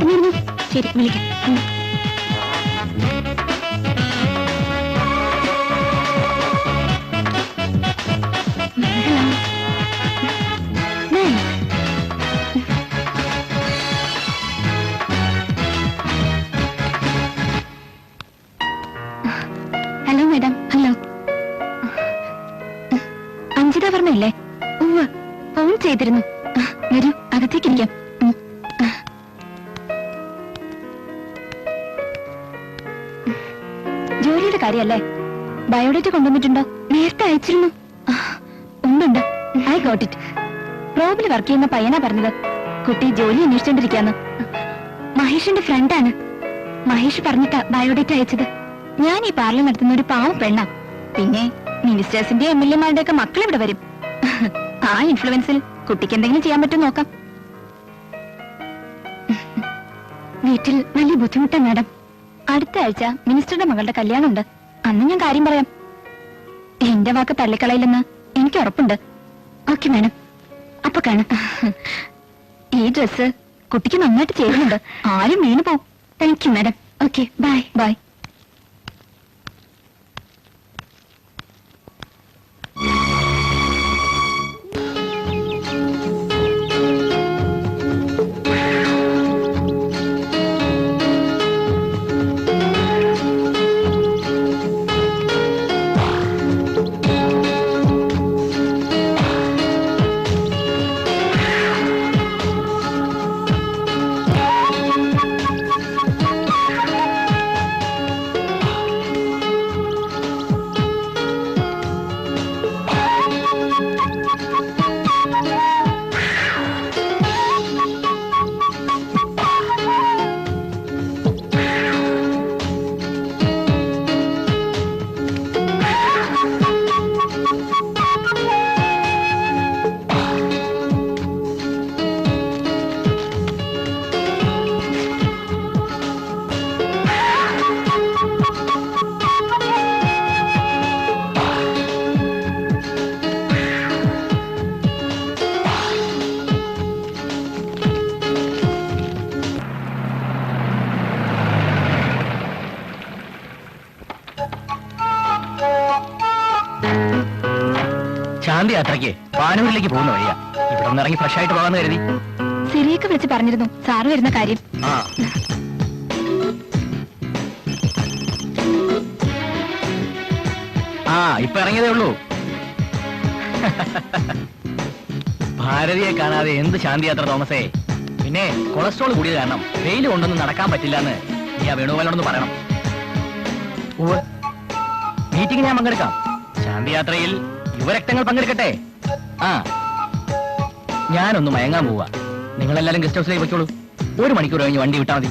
പറഞ്ഞിരുന്നു. ശരി, വിളിക്കാം. Hello madam. ഹലോ, അഞ്ജിത വർമ്മയില്ലേ? ഉവ്വ്, ഫോൺ ചെയ്തിരുന്നു. വരൂ, അകത്തേക്കിരിക്കാം. ജോലിയുടെ കാര്യല്ലേ? ബയോഡേറ്റ കൊണ്ടുവന്നിട്ടുണ്ടോ? നേരത്തെ അയച്ചിരുന്നു. ഉണ്ട്, ഐ ഗോട്ട് ഇറ്റ്. പ്രോബിൽ വർക്ക് ചെയ്യുന്ന പയ്യനാ പറഞ്ഞത് കുട്ടി ജോലി അന്വേഷിച്ചോണ്ടിരിക്കാന്ന്. മഹേഷിന്റെ ഫ്രണ്ടാണ്. മഹേഷ് പറഞ്ഞിട്ടാ ബയോഡേറ്റ അയച്ചത്. ഞാൻ ഈ പാർലർ നടത്തുന്ന ഒരു പാവം പെണ്ണാ. പിന്നെ മിനിസ്റ്റേഴ്സിന്റെ MLA-മാരുടെ ഒക്കെ മക്കൾ ഇവിടെ വരും. ആ ഇൻഫ്ലുവൻസിൽ കുട്ടിക്ക് എന്തെങ്കിലും ചെയ്യാൻ പറ്റും നോക്കാം. വീട്ടിൽ വലിയ ബുദ്ധിമുട്ടാ മാഡം. അടുത്ത ആഴ്ച മിനിസ്റ്ററുടെ മകളുടെ കല്യാണമുണ്ട്. അന്ന് ഞാൻ കാര്യം പറയാം. എന്റെ വാക്ക് തള്ളിക്കളയില്ലെന്ന് എനിക്ക് ഉറപ്പുണ്ട്. ഓക്കെ മാഡം, അപ്പൊ കാണാം. ഈ ഡ്രസ് കുട്ടിക്ക് നന്നായിട്ട് ചേരുന്നുണ്ട്. ആരും വീണു പോവും. Thank you madam. Okay, bye. Bye. ശാന്തി യാത്രയ്ക്ക് പാനൂരിലേക്ക് പോകുന്ന വഴിയാ. ഇവിടെ ഒന്ന് ഇറങ്ങി ഫ്രഷ് ആയിട്ട് പോകാന്ന് കരുതി. സിറിയൊക്കെ വിളിച്ച് പറഞ്ഞിരുന്നു സാറ് വരുന്ന കാര്യം. ഇപ്പൊ ഇറങ്ങിയതേ ഉള്ളൂ. ഭാരതിയെ കാണാതെ എന്ത് ശാന്തി യാത്ര തോമസേ. പിന്നെ കൊളസ്ട്രോൾ കൂടിയത് കാരണം വെയിൽ കൊണ്ടൊന്നും നടക്കാൻ പറ്റില്ലെന്ന് നീ ആ വേണുഗോപാലിനോടൊന്ന് പറയണം. മീറ്റിംഗ് ഞാൻ പങ്കെടുക്കാം. ശാന്തി യാത്രയിൽ യുവരക്തങ്ങൾ പങ്കെടുക്കട്ടെ. ഞാനൊന്ന് മയങ്ങാൻ പോവാ. നിങ്ങളെല്ലാരും ഗസ്റ്റ് ഹൗസിലേക്ക് വെച്ചോളൂ. 1 മണിക്കൂർ കഴിഞ്ഞ് വണ്ടി വിട്ടാൽ മതി.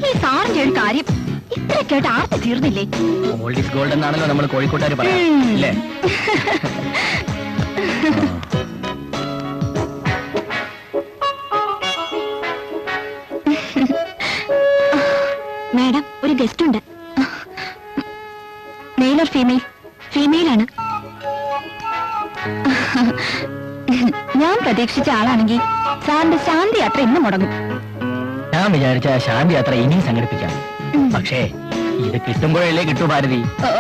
ഈ സാറിന്റെ ഒരു കാര്യം ഇത്രയൊക്കെയായിട്ട് ആർത്തി തീർന്നില്ലേ? ഓൾഡ് ഈസ് ഗോൾഡ് എന്നാണല്ലോ നമ്മൾ കോഴിക്കോട്ടുകാർ പറയാം, അല്ലേ? മാഡം, ഒരു ഗസ്റ്റ് ഉണ്ട്. Male or female? ഫീമെയിൽ ആണ്. ഞാൻ പ്രതീക്ഷിച്ച ആളാണെങ്കിൽ സാറിന്റെ ശാന്തി യാത്ര ഇന്ന് മുടങ്ങും. ഞാൻ വിചാരിച്ച ശാന്തി യാത്ര ഇനിയും സംഘടിപ്പിക്കാം. പക്ഷേ ഇത് കിട്ടുമ്പോഴല്ലേ കിട്ടൂ ഭാരതി. ഓ,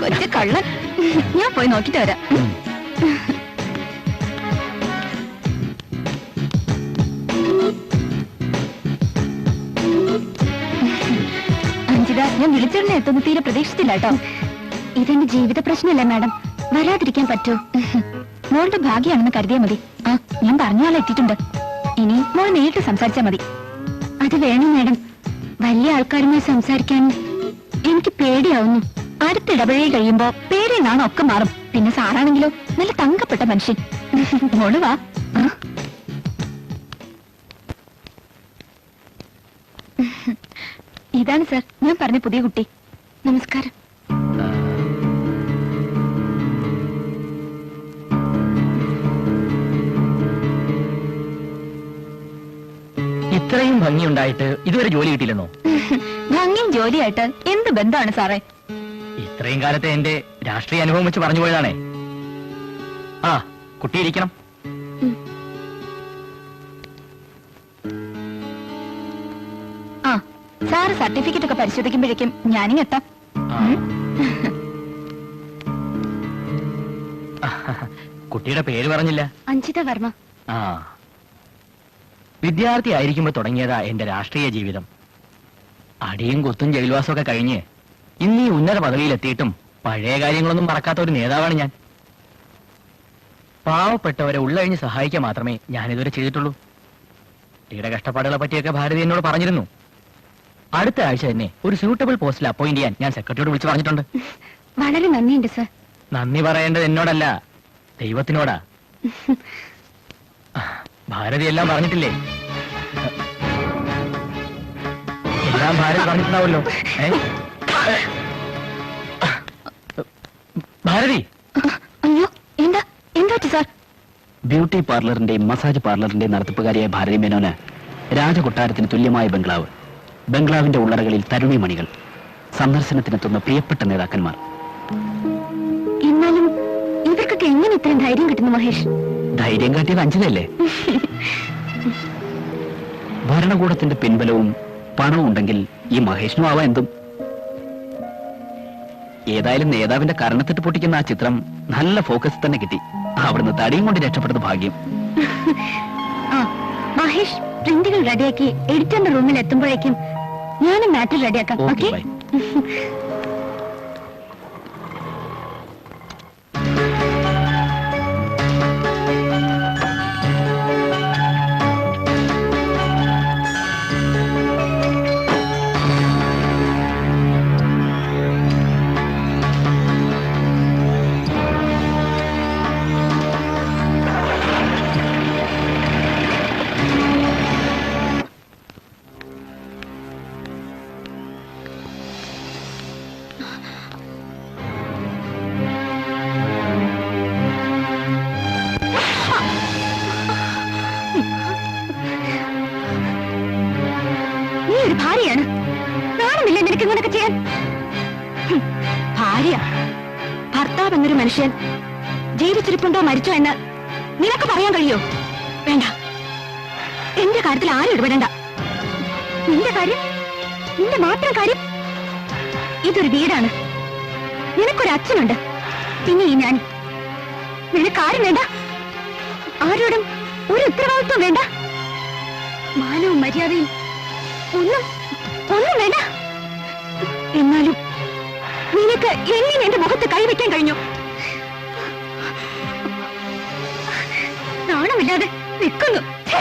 കൊച്ചു കള്ളൻ. ഞാൻ പോയി നോക്കിട്ട് വരാം. അഞ്ജിത, ഞാൻ വിളിച്ചിരുന്ന എത്തുന്ന തീരെ പ്രതീക്ഷിച്ചില്ല കേട്ടോ. ഇതെന്റെ ജീവിത പ്രശ്നമല്ലേ മാഡം, വരാതിരിക്കാൻ പറ്റൂ? മോളുടെ ഭാഗ്യമാണെന്ന് കരുതിയാൽ മതി. ഞാൻ പറഞ്ഞ ആളെ എത്തിയിട്ടുണ്ട്. ഇനി മോൾ നേരിട്ട് സംസാരിച്ചാൽ മതി. അത് വേണം മാഡം. വലിയ ആൾക്കാരുമായി സംസാരിക്കാൻ എനിക്ക് പേടിയാവുന്നു. അടുത്തിടപഴകി കഴിയുമ്പോ പേടിയും നാണം ഒക്കെ മാറും. പിന്നെ സാറാണെങ്കിലോ നല്ല തങ്കപ്പെട്ട മനുഷ്യൻ. മോള് വാ. ഇതാണ് സർ ഞാൻ പറഞ്ഞ പുതിയ കുട്ടി. നമസ്കാരം. ഇത്രയും ഭംഗിയുണ്ടായിട്ട് ഇതുവരെ ജോലി കിട്ടിയില്ലെന്നോ? ഭംഗിയും ജോലിയായിട്ട് എന്ത് ബന്ധമാണ് സാറേ? ഇത്ര ഇത്രയും കാലത്തെ എന്റെ രാഷ്ട്രീയ അനുഭവം വെച്ച് പറഞ്ഞു പോയതാണേ. ആ, കുട്ടി ഇരിക്കണം. ആ, സാറ് സർട്ടിഫിക്കറ്റ് ഒക്കെ പരിശോധിക്കുമ്പോഴേക്കും ഞാനിങ് എത്താം. ആ. കുട്ടിയുടെ പേര് പറഞ്ഞില്ല. അഞ്ജിത വർമ്മ. ആ, വിദ്യാർത്ഥി ആയിരിക്കുമ്പോ തുടങ്ങിയതാ എന്റെ രാഷ്ട്രീയ ജീവിതം. അടിയും കുത്തും ജയിൽവാസം ഒക്കെ കഴിഞ്ഞ് ഇന്ന് ഈ ഉന്നത പദവിയിലെത്തിയിട്ടും പഴയ കാര്യങ്ങളൊന്നും മറക്കാത്ത ഒരു നേതാവാണ് ഞാൻ. പാവപ്പെട്ടവരെ ഉള്ളഴിഞ്ഞ് സഹായിക്കാൻ മാത്രമേ ഞാനിതുവരെ ചെയ്തിട്ടുള്ളൂ. കുട്ടിയുടെ കഷ്ടപ്പാടുകളെ പറ്റിയൊക്കെ ഭാരതി എന്നോട് പറഞ്ഞിരുന്നു. അടുത്ത ആഴ്ച തന്നെ ഒരു സ്യൂട്ടബിൾ പോസ്റ്റിൽ അപ്പോയിന്റ് ചെയ്യാൻ ഞാൻ സെക്രട്ടറിയോട് വിളിച്ചു പറഞ്ഞിട്ടുണ്ട്. വളരെ നന്ദിയുണ്ട് സർ. നന്ദി പറയേണ്ടത് എന്നോടല്ല, ദൈവത്തിനോടാ. ഭാരതി എല്ലാം പറഞ്ഞിട്ടില്ലേ? എല്ലാം ഭാരതി പറഞ്ഞിട്ടുണ്ടാവല്ലോ. ഭാരതി, അയ്യോ, എന്താ എന്താ സാർ? ബ്യൂട്ടി പാർലറിന്റെയും മസാജ് പാർലറിന്റെയും നടത്തിപ്പുകാരിയായ ഭാരതി മേനോന് രാജകൊട്ടാരത്തിന് തുല്യമായ ബംഗ്ലാവ്, ബംഗ്ലാവിന്റെ ഉള്ളറകളിൽ തരുണിമണികൾ, സന്ദർശനത്തിനെത്തുന്ന പ്രിയപ്പെട്ട നേതാക്കന്മാർ. എന്നാലും ഇവർക്കൊക്കെ എങ്ങനെ ഇത്രയും ധൈര്യം കിട്ടുന്നു മഹേഷ്? ധൈര്യം കാട്ടിയത് അഞ്ജലല്ലേ? ഭരണകൂടത്തിന്റെ പിൻബലവും പണവും ഉണ്ടെങ്കിൽ ഈ മഹേഷിനും ആവാം എന്തും. ഏതായാലും നേതാവിന്റെ കരണത്തിട്ട് പൊട്ടിക്കുന്ന ആ ചിത്രം നല്ല ഫോക്കസ് തന്നെ കിട്ടി. അവിടുന്ന് തടിയും കൊണ്ട് രക്ഷപ്പെട്ടത് ഭാഗ്യം. ആ, മഹേഷ് പ്രിന്റുകൾ റെഡിയാക്കി എഡിറ്ററിന്റെ റൂമിൽ എത്തുമ്പോഴേക്കും ഞാനും മാറ്റർ റെഡിയാക്കാം. Okay, okay, bye. നീ ഒരു ഭാര്യയാണ്. നാണമില്ലേ നിനക്ക് ഇങ്ങനൊക്കെ ചെയ്യാൻ? ഭാര്യ, ഭർത്താവ് എന്നൊരു മനുഷ്യൻ ജീവിച്ചിരിപ്പുണ്ടോ മരിച്ചോ എന്ന് നിനക്ക് പറയാൻ കഴിയോ? വേണ്ട, എന്റെ കാര്യത്തിൽ ആരും ഇടപെടണ്ട. നിന്റെ കാര്യം, നിന്റെ മാത്രം കാര്യം. ഇതൊരു വീടാണ്. നിനക്കൊരു അച്ഛനുണ്ട്, പിന്നെ ഈ ഞാൻ. നിനക്കാരും വേണ്ട, ആരോടും ഒരു ഉത്തരവാദിത്വം വേണ്ട, മാനവും മര്യാദയും ഒന്നും ഒന്നും വേണ്ട. എന്നാലും നിനക്ക് എങ്ങനെ എന്റെ മുഖത്ത് കൈവയ്ക്കാൻ കഴിഞ്ഞു? നാണമില്ലാതെ നിൽക്കുന്നു. ഛേ!